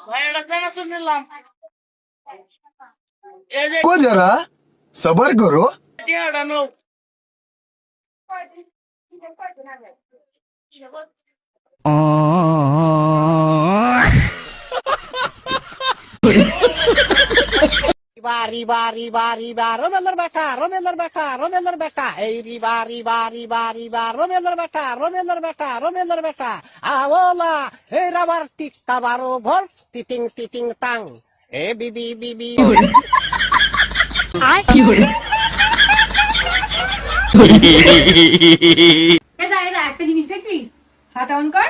ভাই এটা কেন শুনলাম को जरा सबर करो। Romeller beta, hey riba, Romeller beta, Avola, hey rabar tik tabaro vol, titing tang, hey bibi. এদা একটা জিনিস দেখবি? হাত অন কর।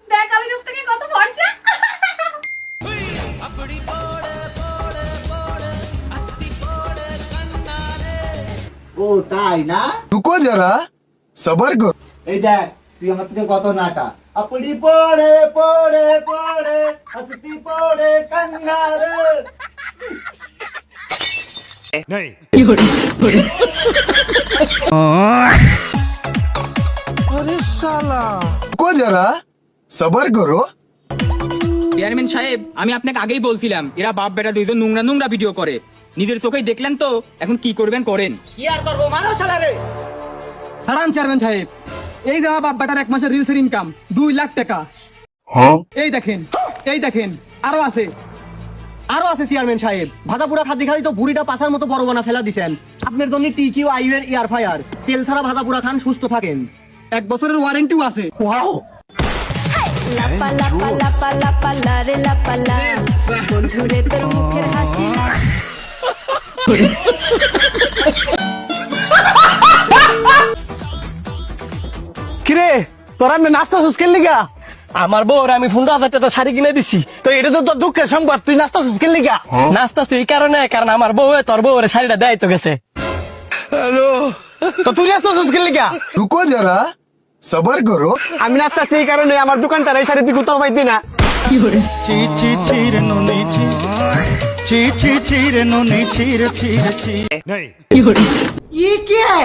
দেখ আমি রূপ থেকে কত ফর্সা। ও তাই না? रुको जरा सबर करो। এই দেখ তুই আমার থেকে কত নাটা। আপনি পড়ে পড়ে পড়ে হসতি পড়ে কান্নারে। रुको जरा सबर करो। চেয়ারম্যান সাহেব, আমি আপনাকে আগেই বলছিলাম এরা বাপ বেটা দুইজন নোংরা ভিডিও করে। নিজের চোখেই দেখলেন তো, এখন কি করবেন করেন। কি আর করবো মারো শালারে। হারান চেয়ারম্যান সাহেব, এই যে বাপ বেটার এক মাসের রিলসের ইনকাম 2 লাখ টাকা। এই দেখেন আরো আছে চেয়ারম্যান সাহেব, ভাজা পুরা খাদ্য খাই তো বুড়িটা পাশার মতো বড় বানা ফেলা দিছেন। আপনার জন্য টিকিউ আইওয়ের এয়ার ফায়ার, তেল ছাড়া ভাজা পুরা খান, সুস্থ থাকেন। 1 বছরের ওয়ারেন্টিও আছে। বন্ধুরে তোর মুখের হাসি কিরে তোরা আমি নাস্তা সুস্কেল লিগা? আমার বউর আমি 15,000 টাকা শাড়ি কিনে দিছি, তো এটা তো তোর দুঃখের সংবাদ। তুই নাস্তা সুস্কেল লিগা? নাস্তা এই কারণে, কারণ আমার বউ তোর বউর শাড়িটা দেয় তো গেছে। তো তুই নাস্তা সুস্কেল লিগা? रुको जरा सबर करो। আমি নাস্তা এই কারণে, আমার দোকানটার এই শাড়ি তুই কোথাও পাইতি না। ये क्या है?